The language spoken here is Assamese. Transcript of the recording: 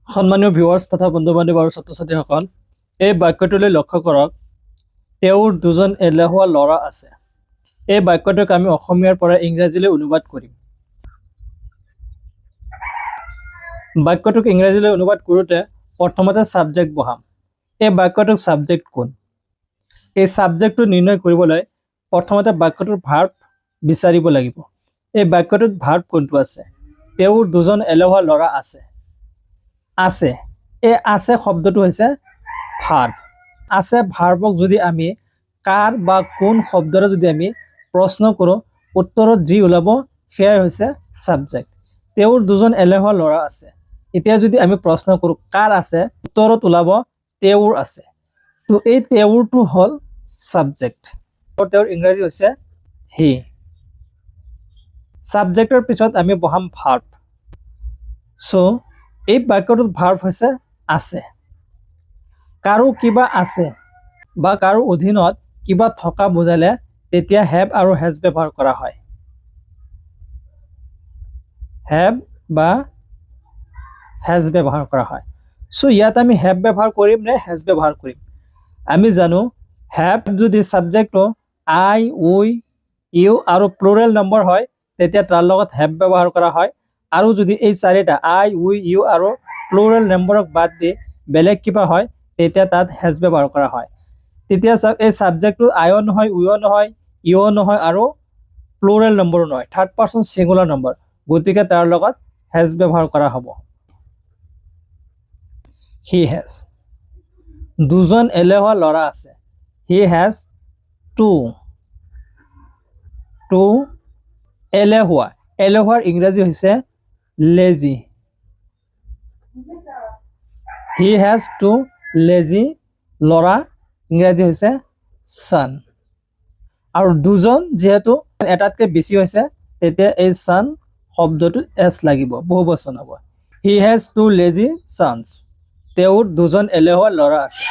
সম্মানীয় ভিউয়াৰ্স তথা বন্ধু-বান্ধৱ আৰু ছাত্ৰ-ছাত্ৰীসকল, এই বাক্যটোলৈ লক্ষ্য কৰক। তেওঁৰ দুজন এলেহুৱা ল'ৰা আছে। এই বাক্যটোক আমি অসমীয়াৰ পৰা ইংৰাজীলৈ অনুবাদ কৰিম। বাক্যটোক ইংৰাজীলৈ অনুবাদ কৰোঁতে প্ৰথমতে ছাবজেক্ট বহাম। এই বাক্যটোৰ ছাবজেক্ট কোন? এই ছাবজেক্টটো নিৰ্ণয় কৰিবলৈ প্ৰথমতে বাক্যটোৰ ভাৰ্ব বিচাৰিব লাগিব। এই বাক্যটোত ভাৰ্ব কোনটো আছে? তেওঁৰ দুজন এলেহুৱা ল'ৰা আছে। আছে, এই আছে শব্দটো হৈছে ভাৰ্ব। আছে ভাৰ্বক যদি আমি কাৰ বা কোন শব্দৰে যদি আমি প্ৰশ্ন কৰোঁ, উত্তৰত যি ওলাব সেয়াই হৈছে ছাবজেক্ট। তেওঁৰ দুজন এলেহুৱা ল'ৰা আছে। এতিয়া যদি আমি প্ৰশ্ন কৰোঁ কাৰ আছে, উত্তৰত ওলাব তেওঁৰ আছে। তো এই তেওঁৰটো হ'ল ছাবজেক্ট। তেওঁৰ ইংৰাজী হৈছে হি। ছাবজেক্টৰ পিছত আমি বহাম ভাৰ্ব। চ' এই বাক্যটোত ভাৰ্ব হৈছে আছে। কাৰো কিবা আছে বা কাৰো অধীনত কিবা থকা বুজালে তেতিয়া হেভ আৰু হেজ ব্যৱহাৰ কৰা হয়। হেভ বা হেজ ব্যৱহাৰ কৰা হয়। চ' ইয়াত আমি হেভ ব্যৱহাৰ কৰিম নে হেজ ব্যৱহাৰ কৰিম? আমি জানো হেভ যদি ছাবজেক্টটো আই, উই, ইউ আৰু প্লুৰেল নম্বৰ হয় তেতিয়া তাৰ লগত হেভ ব্যৱহাৰ কৰা হয়। আৰু যদি এই চাৰিটা আই, উই, ইউ আৰু প্লুৰেল নম্বৰক বাদ দি বেলেগ কিবা হয় তেতিয়া তাত হেজ ব্যৱহাৰ কৰা হয়। তেতিয়া চাওক এই ছাবজেক্টটো আইও নহয়, উইও নহয়, ইও নহয় আৰু প্লুৰেল নম্বৰো নহয়, থাৰ্ড পাৰ্চন ছিংগুলাৰ নম্বৰ, গতিকে তাৰ লগত হেজ ব্যৱহাৰ কৰা হ'ব। He has. দুজন এলেহুৱা ল'ৰা আছে। হি হেজ টু। টু এলেহুৱা। এলেহুৱাৰ ইংৰাজী হৈছে lazy. He has two lazy ল'ৰা, ইংৰাজী হৈছে ছান। আৰু দুজন যিহেতু এটাতকৈ বেছি হৈছে তেতিয়া এই ছান শব্দটো এছ লাগিব, বহুবচন হ'ব। He has two lazy sons. তেওঁৰ দুজন এলেহুৱা ল'ৰা আছে।